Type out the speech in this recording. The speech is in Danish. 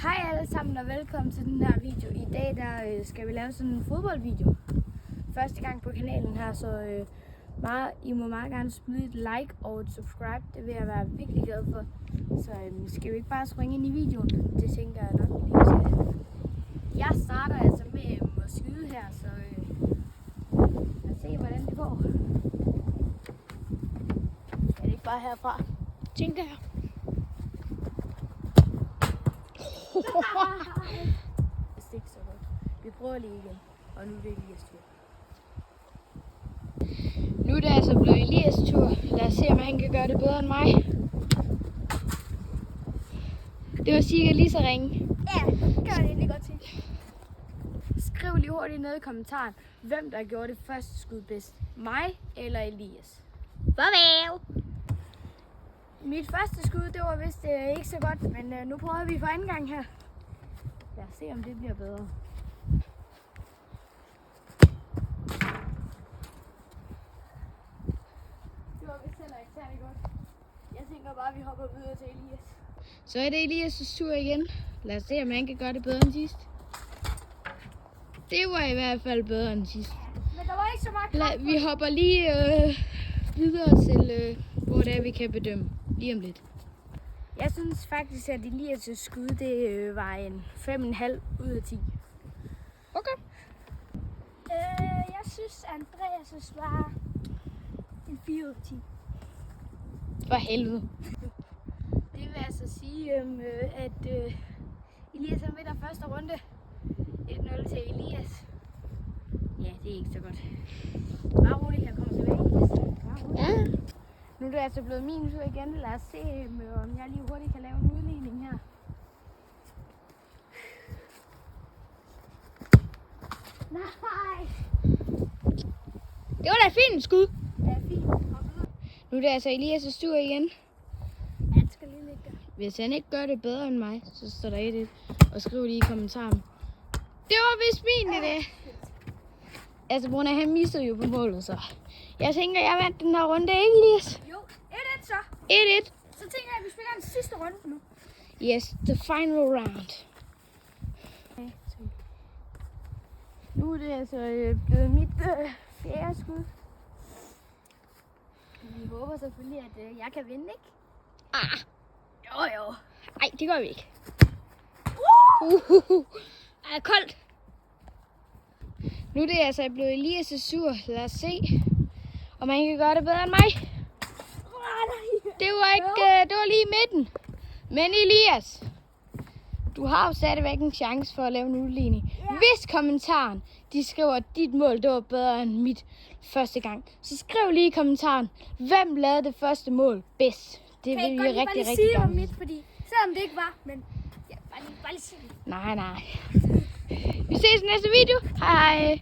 Hej alle sammen og velkommen til den her video. I dag skal vi lave sådan en fodboldvideo. Første gang på kanalen her, så I må meget gerne smide et like og et subscribe. Det vil jeg være virkelig glad for. Så skal vi ikke bare springe ind i videoen? Det tænker jeg nok, vi lige skal. Jeg starter altså med at skyde her, så lad os se hvordan det går. Er det ikke bare herfra? Tænker jeg. Det er ikke så godt. Vi prøver lige igen. Og nu er det Elias tur. Nu er det altså blevet Elias tur. Lad os se, om han kan gøre det bedre end mig. Det var sikkert lige så ringe. Ja, det gør det egentlig godt til. Skriv lige hurtigt nede i kommentaren, hvem der gjorde det første skud bedst. Mig eller Elias? Farvel! Mit første skud, det var vist ikke så godt, men nu prøver vi for anden gang her. Lad os se, om det bliver bedre. Det var vist heller ikke særlig godt. Jeg tænker bare, at vi hopper videre til Elias. Så er det Elias' tur igen. Lad os se, om han kan gøre det bedre end sidst. Det var i hvert fald bedre end sidst. Men der var ikke så meget. Vi hopper lige videre til, hvor det er, vi kan bedømme. Lige om lidt. Jeg synes faktisk, at Elias' skud, det var en 5,5 ud af 10. Okay. Jeg synes, Andreas' var en 4 ud af 10. For helvede. Det vil altså sige, at Elias er med der første runde. 1-0 til Elias. Ja, det er ikke så godt. Bare roligt, jeg kommer tilbage. Ja. Nu er det altså blevet min tur igen. Lad os se, om jeg lige hurtigt kan lave en udligning her. Nej! Det var da et fint skud. Ja, fint. Nu er det altså Elias' tur igen. Han skal lige ligge der. Hvis han ikke gør det bedre end mig, så står der 1-1. Og skriv lige i kommentaren. Det var vist min idé. Altså, Bruna, han missede jo på målet, så jeg tænker, jeg vandt den her runde, ikke Elias? Jo, 1-1 så. 1-1. Så tænker jeg, at vi spiller den sidste runde nu. Yes, the final round. Okay, så. Nu er det altså blevet mit fjerde skud. Vi håber selvfølgelig, at jeg kan vinde, ikke? Ah, Jo. nej, det gør vi ikke. Er koldt. Nu er det altså blevet Elias' tur. Lad os se, om han kan gøre det bedre end mig. Det var ikke, det var lige i midten. Men Elias, du har jo stadigvæk en chance for at lave en udligning. Ja. Hvis kommentaren, de skriver, at dit mål det var bedre end mit første gang, så skriv lige i kommentaren, hvem lavede det første mål bedst. Det vil vi rigtig gerne. Mit, fordi selvom det ikke var, men ja, bare lige sige det. Nej. Vi ses i næste video. Hej.